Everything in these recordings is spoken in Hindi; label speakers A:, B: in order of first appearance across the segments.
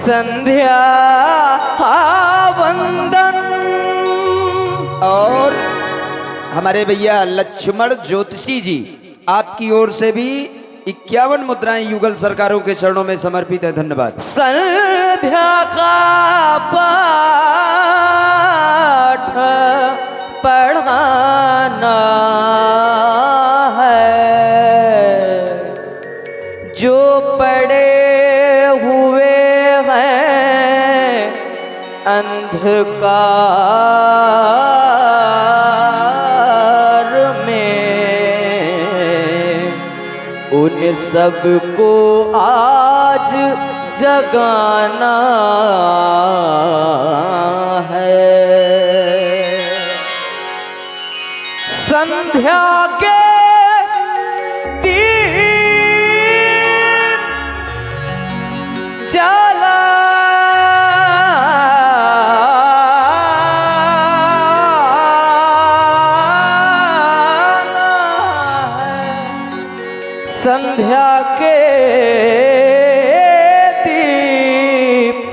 A: संध्या वंदन।
B: और हमारे भैया लक्ष्मण ज्योतिषी जी, आपकी ओर से भी 51 मुद्राएं युगल सरकारों के चरणों में समर्पित है। धन्यवाद।
A: संध्या का पाठ पढ़ाना है, जो पड़े हुए हैं अंधकार में, उन सबको आज जगाना है। संध्या के दीप जलाना है, संध्या के दीप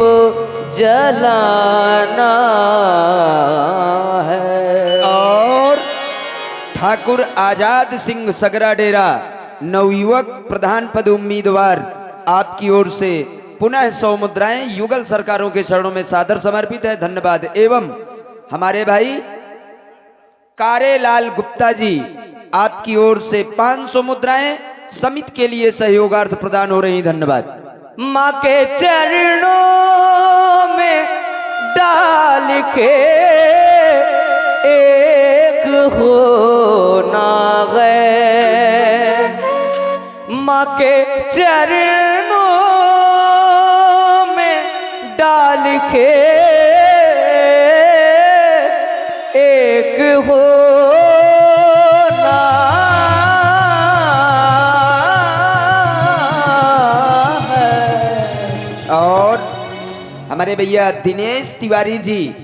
A: जलाना है।
B: और ठाकुर आजाद सिंह सगरा डेरा नवयुवक प्रधान पद उम्मीदवार, आपकी ओर से पुनः 100 मुद्राएं युगल सरकारों के चरणों में सादर समर्पित है। धन्यवाद। एवं हमारे भाई कारेलाल गुप्ता जी, आपकी ओर से 500 मुद्राएं समिति के लिए सहयोगार्थ प्रदान हो रही। धन्यवाद।
A: माँ के चरणों में डाल के एक होना गए, माँ के चरणों में डाल के एक होना है।
B: और हमारे भैया दिनेश तिवारी जी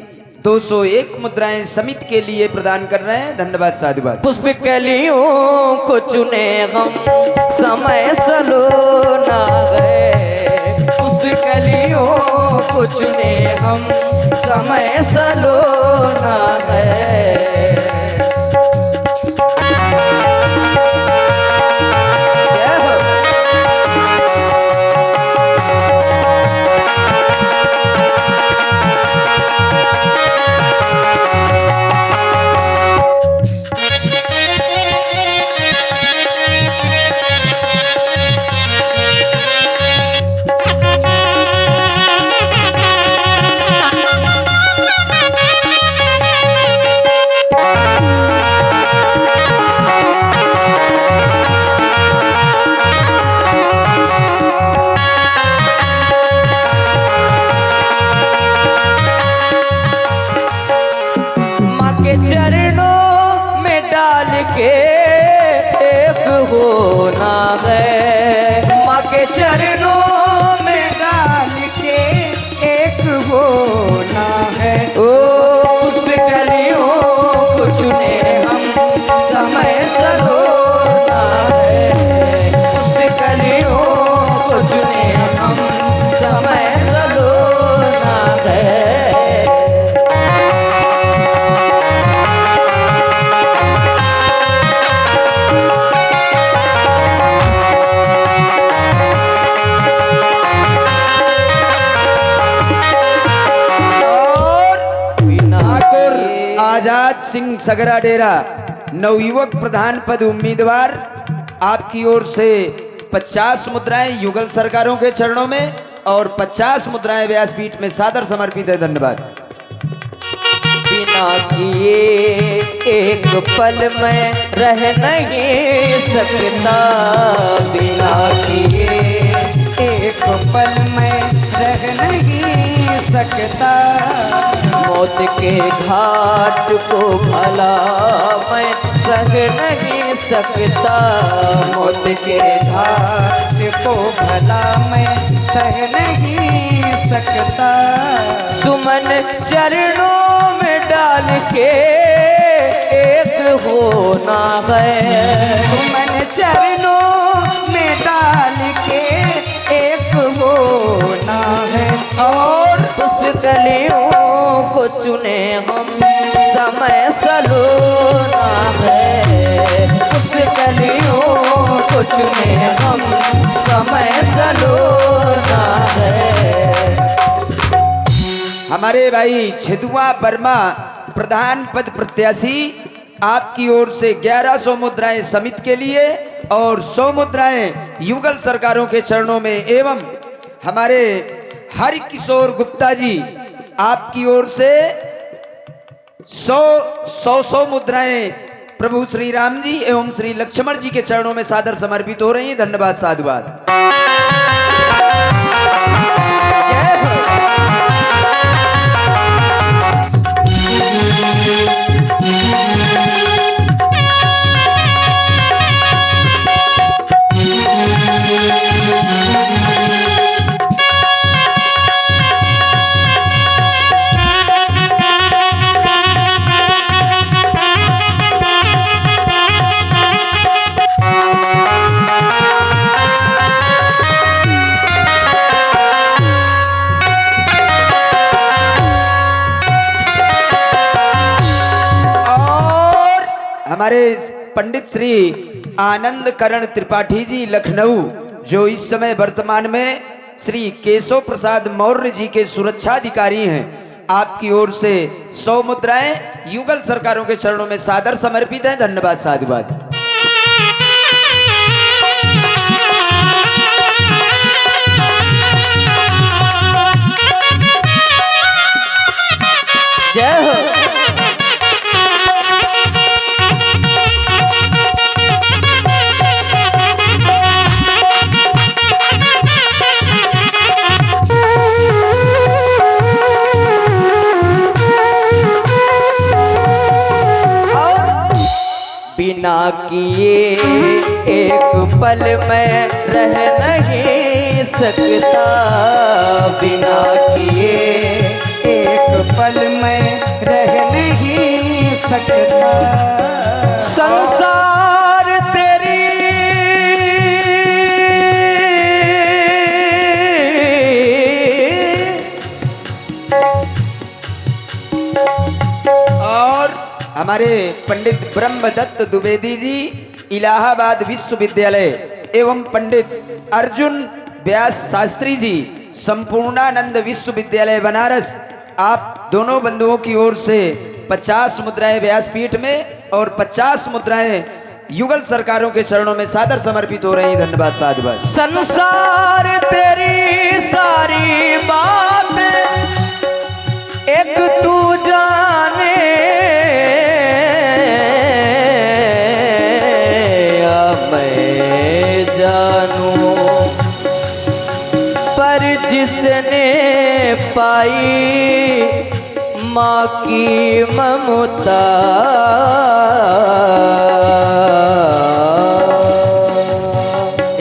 B: 201 मुद्राएं समिति के लिए प्रदान कर रहे हैं। धन्यवाद। साधुवाद।
A: पुष्प कलियों को चुने हम समय सलो ना गए, पुष्प कलियों को चुने हम समय सलो ना गए। जय हो। चरणों में डाल के एक होना है, माँ के चरणों में डाल के एक होना है। ओ पुष्प कलियों को चुने हम समय सलोना है, पुष्प कलियों को चुने हम समय सलोना है।
B: आजाद सिंह सगरा डेरा नवयुवक प्रधान पद उम्मीदवार, आपकी ओर से 50 मुद्राएं युगल सरकारों के चरणों में और 50 मुद्राएं व्यासपीठ में सादर समर्पित है। धन्यवाद।
A: बिना किए एक पल में रह नहीं सकता, बिना किए एक पल में रह नहीं सकता, मौत के घाट को भला मैं सह नहीं सकता, मौत के घाट को भला मैं सह नहीं सकता। सुमन चरणों में डाल के एक होना है, सुमन चरणों में डाल के एक होना है। चुने हम समय सलोना है।
B: हमारे भाई छिदुआ वर्मा प्रधान पद प्रत्याशी आपकी ओर से 1100 मुद्राएं समिति के लिए और 100 मुद्राएं युगल सरकारों के चरणों में एवं हमारे हरि किशोर गुप्ता जी आपकी ओर से 100 मुद्राएं प्रभु श्री राम जी एवं श्री लक्ष्मण जी के चरणों में सादर समर्पित हो रही हैं। धन्यवाद, साधुवाद। जय हो। हमारे पंडित श्री आनंद करण त्रिपाठी जी लखनऊ, जो इस समय वर्तमान में श्री केशव प्रसाद मौर्य जी के सुरक्षाधिकारी हैं, आपकी ओर से 100 मुद्राएं युगल सरकारों के चरणों में सादर समर्पित हैं। धन्यवाद, साधुवाद।
A: जय हो। बिना किए एक पल में रह नहीं सकता, बिना किए एक पल में रह नहीं सकता। संसार तेरी
B: और हमारे पंडित ब्रह्मदत्त द्विवेदी जी इलाहाबाद विश्वविद्यालय एवं पंडित अर्जुन व्यास शास्त्री जी संपूर्णानंद विश्वविद्यालय बनारस, आप दोनों बंधुओं की ओर से 50 मुद्राएं व्यासपीठ में और 50 मुद्राएं युगल सरकारों के चरणों में सादर समर्पित हो रही हैं। धन्यवाद, साधुवाद।
A: संसार तेरी सारी बात एक तू जाने, मैं जानूं, पर जिसने पाई माँ की ममता,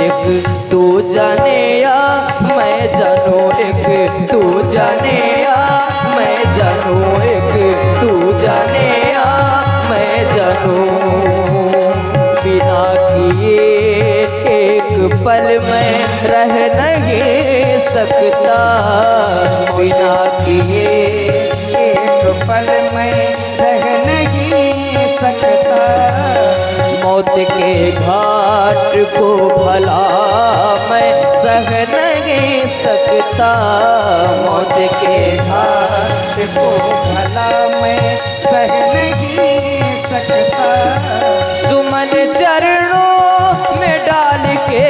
A: एक तू जाने या मैं जानूं, एक तू जाने या मैं जानूं, एक तू जाने या मैं जानूं। बिना किए एक पल में रह नहीं सकता, बिना किए एक पल में रह नहीं सकता। मौत के घाट को भला मैं सह नहीं सकता, मौत के घाट को भला मैं सह नहीं सकता। सुमन चरणों में डाल के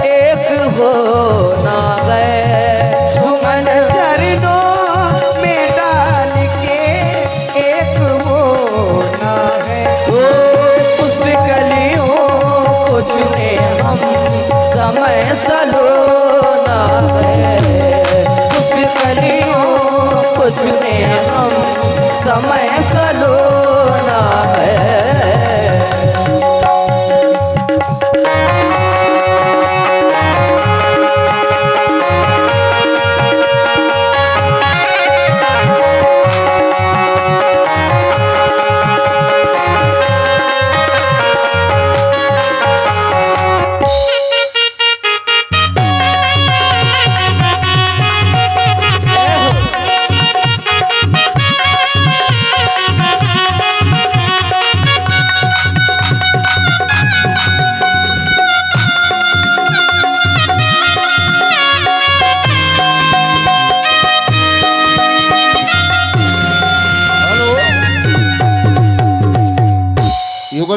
A: एक होना है, सुमन चरणों में डाल के एक होना है। पुष्प कलियों को चुने हम समय सलोना है, पुष्प कलियों को चुने हम समय सलोना है।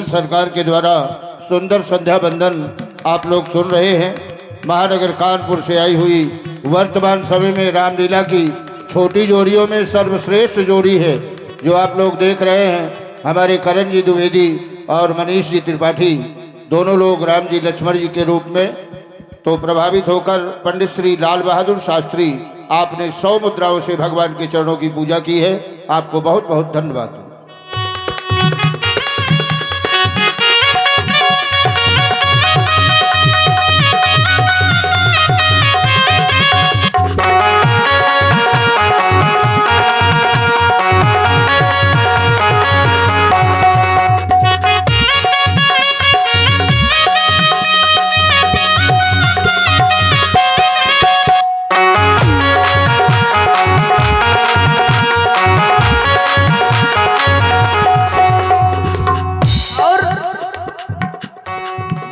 C: सरकार के द्वारा सुंदर संध्या बंदन आप लोग सुन रहे हैं। महानगर कानपुर से आई हुई वर्तमान समय में रामलीला की छोटी जोड़ियों में सर्वश्रेष्ठ जोड़ी है जो आप लोग देख रहे हैं। हमारे करण जी द्विवेदी और मनीष जी त्रिपाठी दोनों लोग राम जी लक्ष्मण जी के रूप में तो प्रभावित होकर पंडित श्री लाल बहादुर शास्त्री आपने 100 मुद्राओं से भगवान के चरणों की पूजा की है। आपको बहुत बहुत धन्यवाद।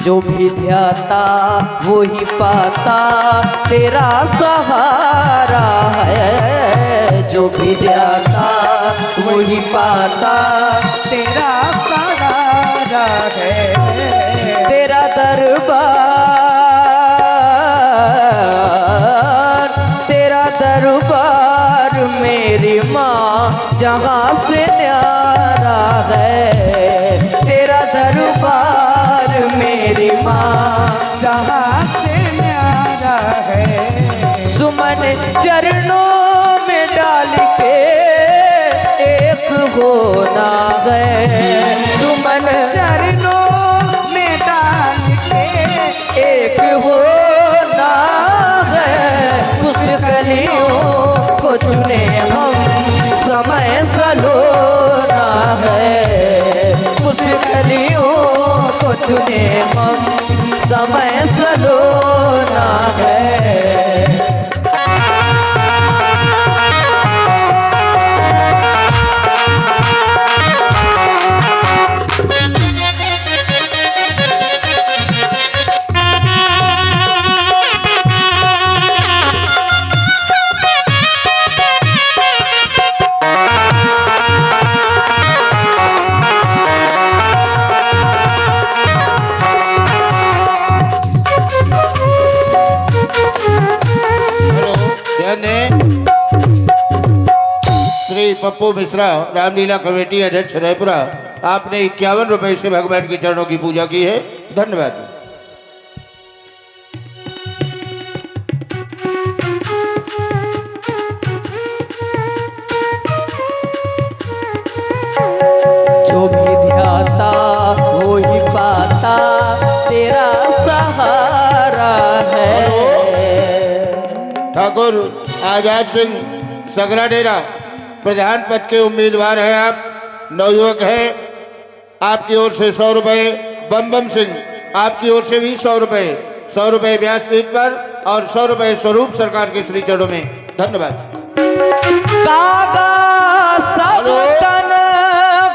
A: जो भी ध्याता वो ही पाता तेरा सहारा है। जो भी ध्याता वो ही पाता तेरा सहारा है। तेरा दरबार मेरी माँ जहाँ से न्यारा है। तेरा दरबार मेरी माँ जहाँ से न्यारा है। सुमन चरणों में डाल के एक होना है। सुमन चरणों में डाल के एक होना है। पुष्कलियों को चुने हम समय सलोना है। पुष्कलियों को चुने हम समय सलोना है।
C: श्री पप्पू मिश्रा रामलीला कमेटी अध्यक्ष रायपुरा आपने 51 रुपए से भगवान के चरणों की पूजा की है। धन्यवाद।
A: जो भी ध्याता वो ही पाता तेरा सहारा है।
C: ठाकुर आजाद सिंह सगराडेरा प्रधान पद के उम्मीदवार हैं आप, नवयुवक हैं। आपकी ओर से 100 रुपए। बम बम सिंह आपकी ओर से भी 100 रुपए। 100 रुपए व्यासपीठ पर और 100 रुपए स्वरूप सरकार के श्री चरणों में। धन्यवाद।
A: कागा सब तन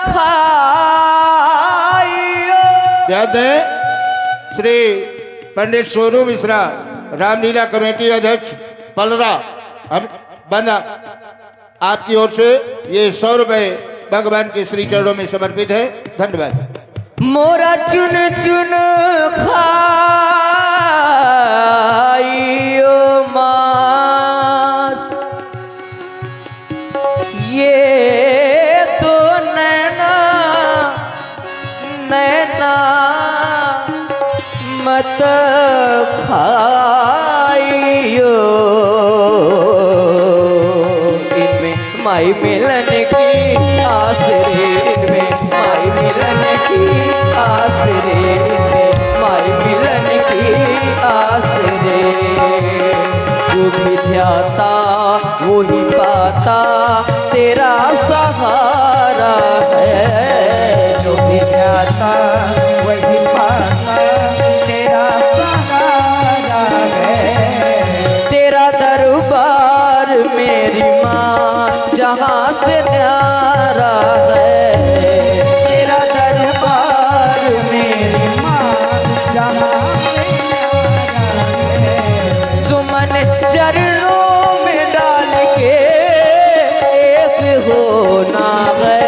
A: खाइयो।
C: ध्यान दें, श्री पंडित सोनू मिश्रा रामलीला कमेटी अध्यक्ष पलरा बंदा आपकी ओर से ये 100 रुपए भगवान के श्री चरणों में समर्पित है। धन्यवाद।
A: मोरा चुन चुन खाइयो मास ये तो नैना नैना मत खाइयो। माई मिलन की आस रे इनमें माई मिलन की आस रे इनमें माई मिलन की आस रे। जो भी ध्याता वो ही पाता तेरा सहारा है। जो भी ध्याता वही पाता तेरा सहारा है। तेरा दरबार मेरी माँ जहाँ से न्यारा है। तेरा दरबार मेरी माँ जहाँ से न्यारा है। सुमन चरणों में डाल के एक होना है।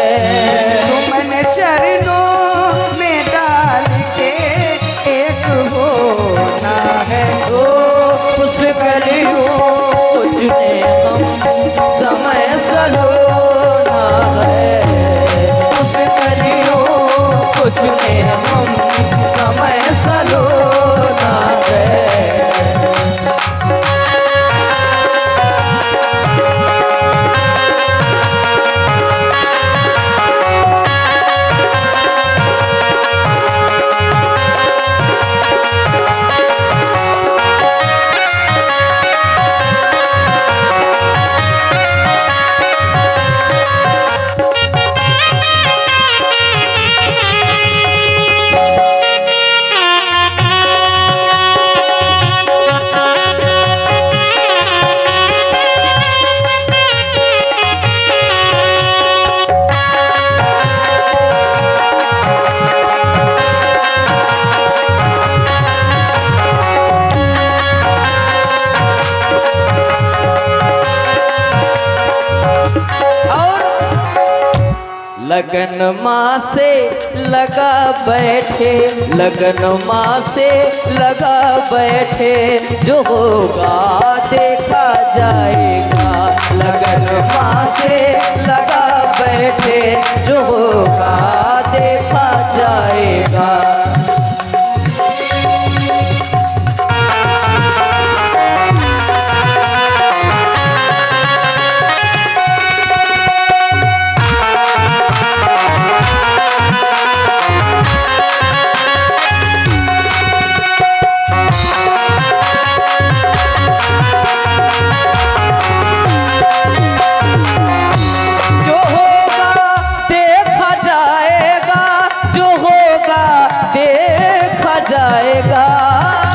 A: सुमन चरणों में
B: होना है।
A: ओ पुष्प कलियों को चुने हम समय सलोना है। पुष्प कलियों को चुने हम समय सलोना है। लगन माँ से लगा बैठे, लगन माँ से लगा बैठे, जो होगा देखा जाएगा। लगन माँ से लगा बैठे, जो होगा देखा जाएगा। जाएगा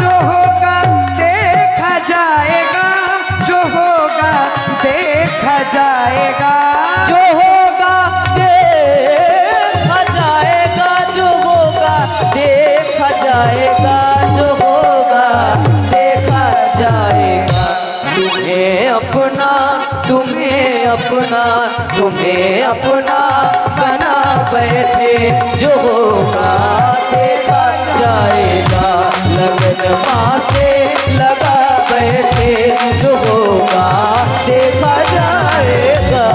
B: जो होगा देखा जाएगा, जो होगा देखा जाएगा,
A: जो होगा देखा जाएगा, जो होगा देखा जाएगा, जो होगा देखा जाएगा। तुम्हें अपना, तुम्हें अपना, तुम्हें अपना बना बैठे, जो होगा देखा जाएगा। लगन माँ से लगा बैठे, जो होगा देखा जाएगा।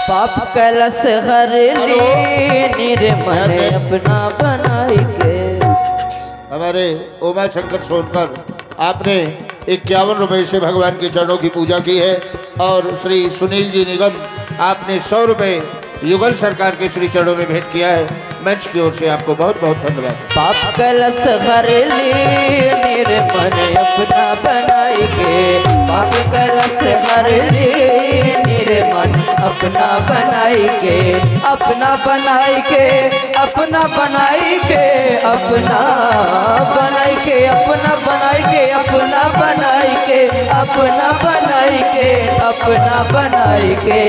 A: पाप कलश हर ले निर्मल अपना बनाई के।
C: हमारे उमा शंकर सोनकर आपने 51 रुपये से भगवान के चरणों की पूजा की है और श्री सुनील जी निगम आपने 100 रुपये युगल सरकार के श्री चरणों में भेंट किया है। मंच की ओर से आपको बहुत बहुत धन्यवाद।
A: पाप कलश हर ले निर्मल अपना बनाई के। पाप कलश हर ले निर्मल अपना बनाई के, अपना बनाई के, अपना बनाई के, अपना बनाई के, अपना बनाई के, अपना बनाई के, अपना बनाई के, अपना बनाई के।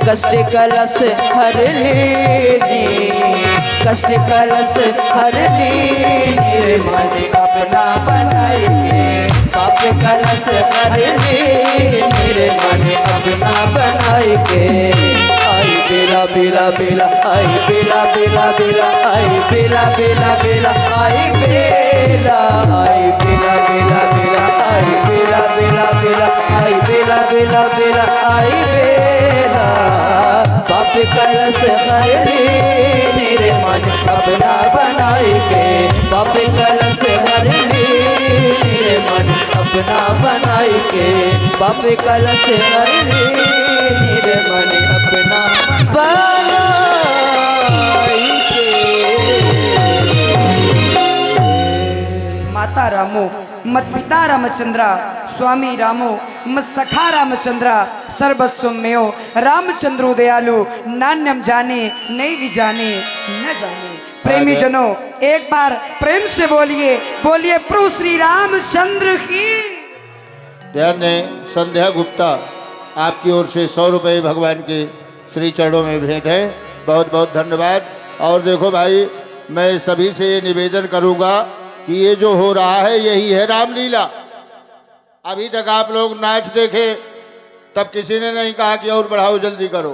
A: कष्ट कलश हर लीनी, कष्ट कलश हर लीनी निर्मल अपना बनाई के। पाप कलश हर लीनी निर्मल अपना बनाई के। आई बेला बेला बेला, आई बेला बेला बेला, आई बेला बेला बेला, आई बेला, आई बेला बेला बेला, आई बेला बेला बेला, आई बेला बेला बेला, आई बेला। पाप कलश हर लीनी निर्मल अपना बनाई के। पाप कलश हर लीनी निर्मल अपना बनाई के। पाप कलश हर लीनी निर्मल अपना बनाई के।
B: माता रामो मत पिता रामचंद्रा, स्वामी रामो
D: सखा रामचंद्र सर्वस्वमेव रामचंद्रो दयालु नान्यम जाने नहीं भी जाने न जाने। प्रेमी जनों एक बार प्रेम से बोलिए बोलिए प्रभु श्री रामचंद्र की।
C: ध्यान दें, संध्या गुप्ता आपकी ओर से 100 रुपये भगवान के श्री चरणों में भेंट है। बहुत बहुत धन्यवाद। और देखो भाई, मैं सभी से ये निवेदन करूंगा कि ये जो हो रहा है यही है रामलीला। अभी तक आप लोग नाच देखे, तब किसी ने नहीं कहा कि और बढ़ाओ जल्दी करो।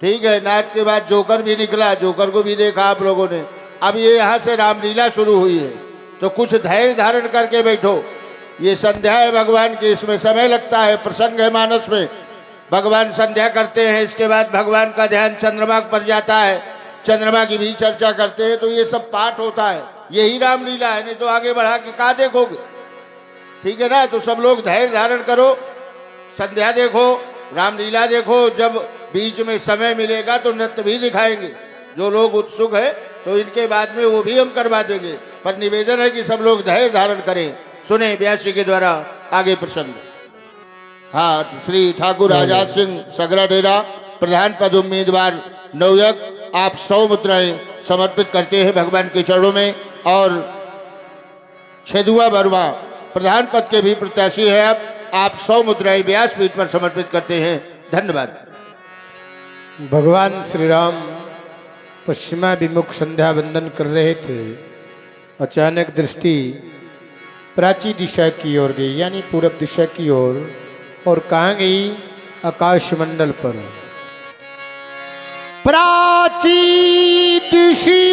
C: ठीक है, नाच के बाद जोकर भी निकला, जोकर को भी देखा आप लोगों ने। अब ये यहाँ से रामलीला शुरू हुई है, तो कुछ धैर्य धारण करके बैठो। ये संध्या है भगवान की, इसमें समय लगता है, प्रसंग है मानस में। भगवान संध्या करते हैं, इसके बाद भगवान का ध्यान चंद्रमा पर जाता है, चंद्रमा की भी चर्चा करते हैं। तो ये सब पाठ होता है, यही रामलीला है। नहीं तो आगे बढ़ा के कहाँ देखोगे? ठीक है ना? तो सब लोग धैर्य धारण करो, संध्या देखो, रामलीला देखो। जब बीच में समय मिलेगा तो नृत्य भी दिखाएंगे। जो लोग उत्सुक है तो इनके बाद में वो भी हम करवा देंगे, पर निवेदन है कि सब लोग धैर्य धारण करें। सुने व्यासी के द्वारा आगे प्रसंग। हाँ, श्री ठाकुर आजाद सिंह सगरा डेरा प्रधान पद उम्मीदवार नवयुवक, आप 100 मुद्राएं समर्पित करते हैं भगवान के चरणों में। और छेदुआ वर्मा प्रधान पद के भी प्रत्याशी है। आप 100 मुद्राएं व्यासपीठ पर समर्पित करते हैं। धन्यवाद।
E: भगवान श्री राम पश्चिमाभिमुख संध्या वंदन कर रहे थे। अचानक दृष्टि प्राची दिशा की ओर गई, यानी पूरब दिशा की ओर। और कहाँ गई? आकाश मंडल पर। प्राची दिशी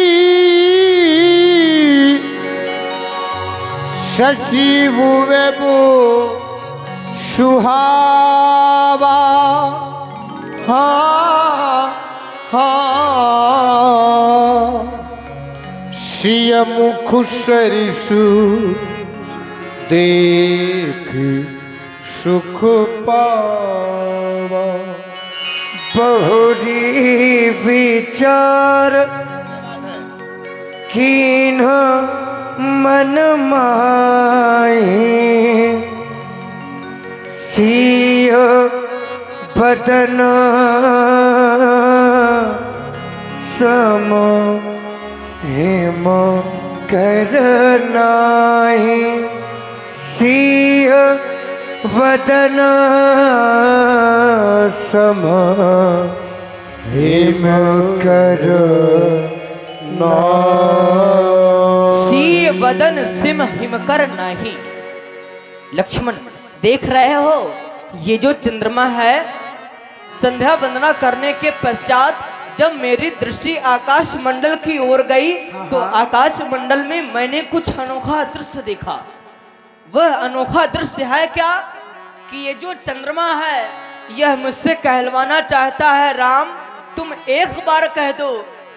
E: शशि वेबो सुहावा। शिय मुख सरिसु देख सुख पावा।
D: बहुरी विचार कीन मन माही सिय बदन सम हेम करनाही सिय वदन सम हेम कर
A: सी वदन सिम हिमकर नाही। लक्ष्मण देख रहे हो, ये जो चंद्रमा है, संध्या वंदना करने के पश्चात जब मेरी दृष्टि आकाश मंडल की ओर गई तो आकाश मंडल में मैंने कुछ अनोखा दृश्य देखा। वह अनोखा दृश्य है क्या कि ये जो चंद्रमा है यह मुझसे कहलवाना चाहता है, राम तुम एक बार कह दो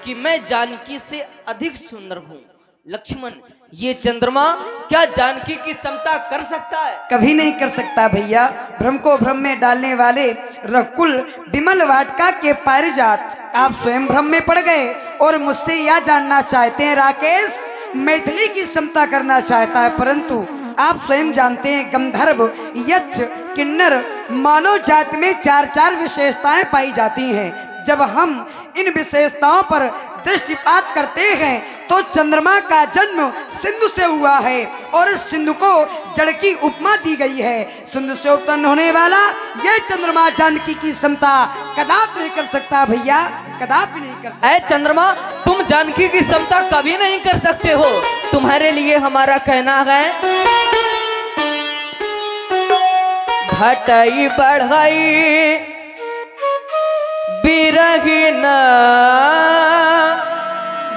A: कि मैं जानकी से अधिक सुंदर हूँ। लक्ष्मण, ये चंद्रमा क्या जानकी की समता कर सकता है?
D: कभी नहीं कर सकता भैया। भ्रम को भ्रम में डालने वाले रकुल विमल वाटिका के पारिजात, आप स्वयं भ्रम में पड़ गए और मुझसे यह जानना चाहते हैं राकेश मैथिली की समता करना चाहता है, परंतु आप स्वयं जानते हैं गंधर्व यक्ष किन्नर मानव जाति में 4 विशेषताएं पाई जाती हैं। जब हम इन विशेषताओं पर दृष्टिपात करते हैं तो चंद्रमा का जन्म सिंधु से हुआ है और सिंधु को जड़ की उपमा दी गई है। सिंधु से उत्पन्न होने वाला यह चंद्रमा जानकी की समता कदापि नहीं कर सकता भैया, कदापि नहीं कर सकता।
A: ऐ चंद्रमा, तुम जानकी की समता कभी नहीं कर सकते हो। तुम्हारे लिए हमारा कहना है, घटाई बढ़ाई बिरहिन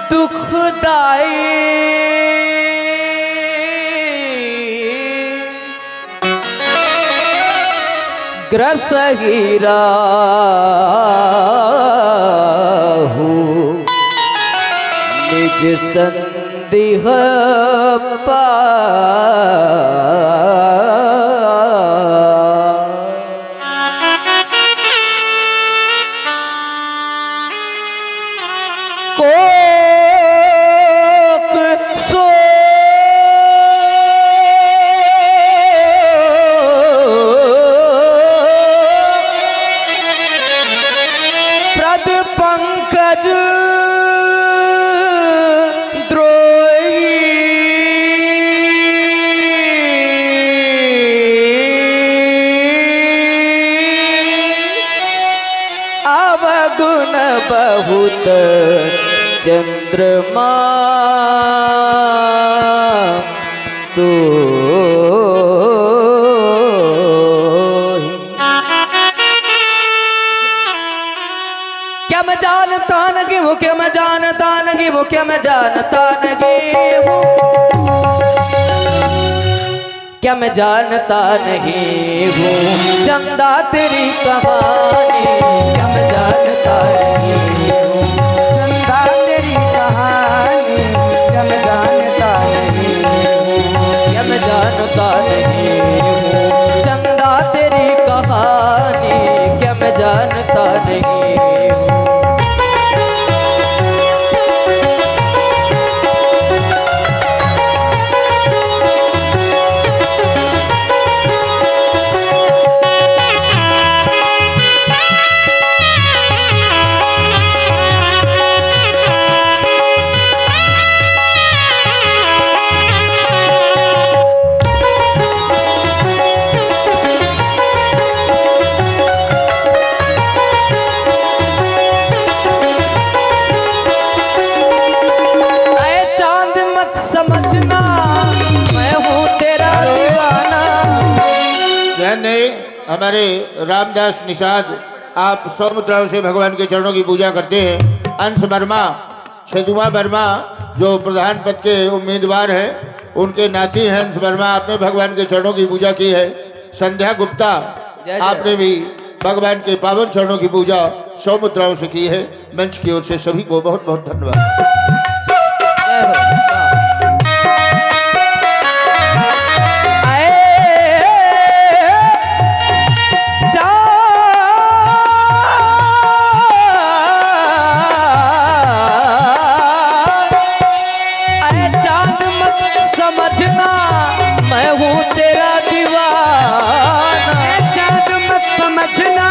A: दुखदाई ग्रसहीरा निज संदेह पा गुण बहुत चंद्रमा तो क्या मैं जानता नहीं हूँ, क्या मैं जानता नहीं हूँ, क्या मैं जानता नहीं हूँ, क्या मैं जानता नहीं हूँ चंदा तेरी कहानी, क्या मैं जानता नहीं हूँ
D: चंदा तेरी कहानी, क्या मैं जानता नहीं हूँ,
A: क्या मैं जानता नहीं हूँ चंदा तेरी कहानी, क्या मैं जानता नहीं हूँ। समझना मैं हूँ तेरा दीवाना।
C: ने हमारे रामदास निषाद आप 100 मुद्राओं से भगवान के चरणों की पूजा करते हैं। अंश वर्मा, छदुआ वर्मा जो प्रधान पद के उम्मीदवार हैं, उनके नाती हैं अंश वर्मा, आपने भगवान के चरणों की पूजा की है। संध्या गुप्ता आपने भी भगवान के पावन चरणों की पूजा 100 मुद्राओं से की है। मंच की ओर से सभी को बहुत बहुत धन्यवाद।
A: समझना मैं हूँ तेरा दीवाना,
D: चाँद मत समझना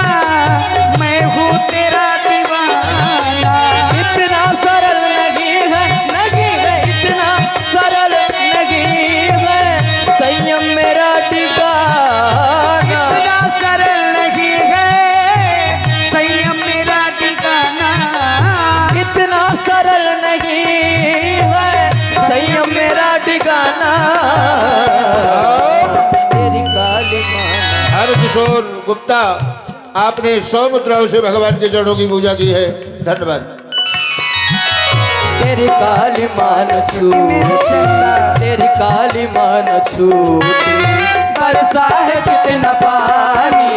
D: मैं हूँ तेरा दीवाना।
A: इतना सरल नहीं है, नहीं है इतना सरल नहीं है संयम मेरा ठिकाना,
D: इतना सरल नहीं है संयम मेरा ठिकाना,
A: इतना सरल नहीं है संयम मेरा ठिकाना। तेरी काली माँ
C: हरकिशोर गुप्ता आपने 100 मुद्राओं से भगवान के चरणों की पूजा की है। धन्यवाद।
A: तेरी काली मान छूटी, तेरी काली मान छूटी, बरसा है कितना पानी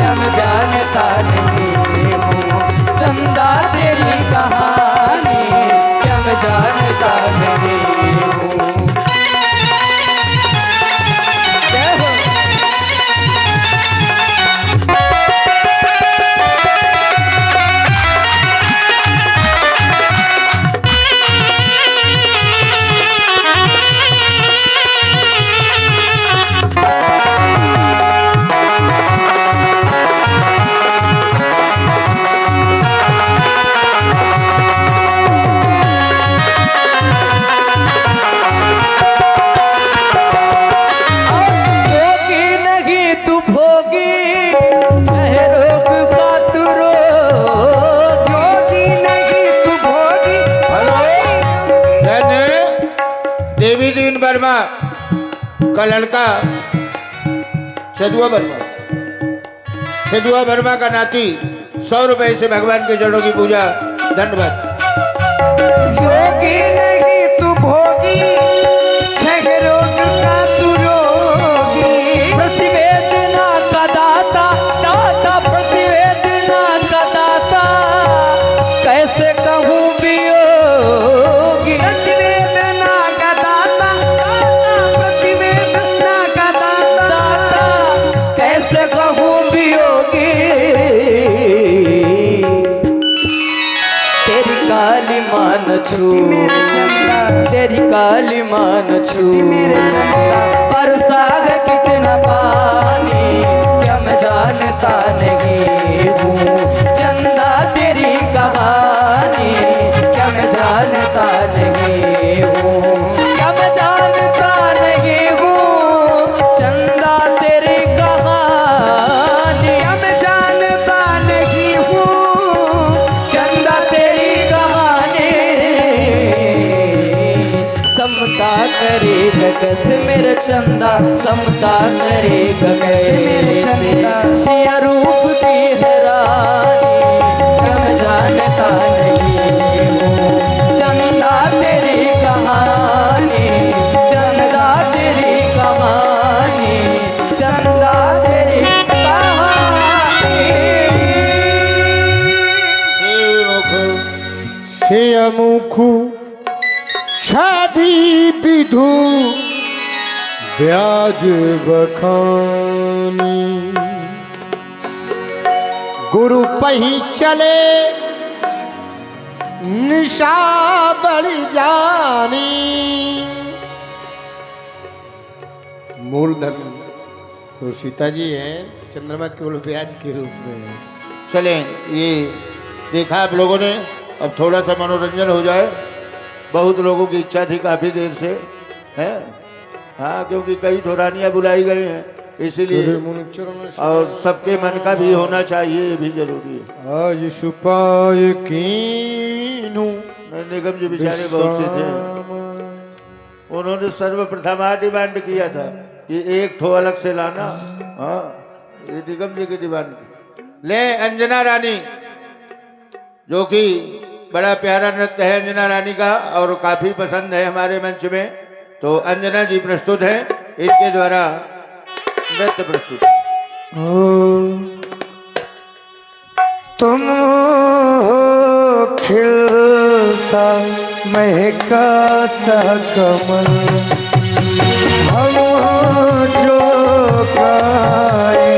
A: हम जानता नहीं हूँ चंदा तेरी कहानी, हम जानता नहीं हूँ। जय हो।
C: वर्मा का लड़का छदुआ वर्मा, छदुआ वर्मा का नाती 100 रुपए से भगवान के चरणों की पूजा। धन्यवाद।
D: योगी नहीं तू भोगी, छह रोग का तू रोगी,
A: प्रतिवेदना का दाता, दाता प्रतिवेदना का दाता, कैसे कहूँ वियोगी,
D: प्रतिवेदना का दाता, प्रतिवेदना का दाता,
A: कैसे कहूँ वियोगी। तेरी काली मान छू, तेरी काली मान छू, बरसात कितना पानी क्या मैं जानता नहीं हूँ चंदा तेरी कहानी, क्या मैं जानता नहीं हूँ, क्या मैं जानता नहीं हूँ चंदा तेरी कहानी,
D: क्या मैं जानता नहीं हूँ
A: कैसे मेरे चंदा समता करेगा
D: कैसे मेरे चंदा
A: सिया रूप की हैरानी हम जानता नहीं हूँ चंदा तेरी कहानी चंदा तेरी कहानी चंदा तेरी कहानी
E: से अमुखु छवि विधु ब्याज बखानी गुरु पही चले निशा बड़ी जानी मूलधन तो सीता जी हैं, चंद्रमा केवल ब्याज के रूप में है।
C: चलें, ये देखा आप लोगों ने, अब थोड़ा सा मनोरंजन हो जाए। बहुत लोगों की इच्छा थी काफ़ी देर से, है हाँ, क्योंकि कई ठोरानियाँ बुलाई गई हैं, इसीलिए और सबके मन का भी होना चाहिए, ये भी जरूरी है।
E: आज सुपाय कीनू
C: निगम जी बेचारे बहुत से थे, उन्होंने सर्वप्रथम डिमांड किया था कि एक ठो अलग से लाना। हाँ, ये निगम जी की डिमांड थी। ले अंजना रानी, जो कि बड़ा प्यारा नृत्य है अंजना रानी का और काफी पसंद है हमारे मंच में, तो अंजना जी प्रस्तुत हैं, इनके द्वारा नृत्य प्रस्तुत।
D: तुम हो खिलता महका सा कमल, हम हो जो गाए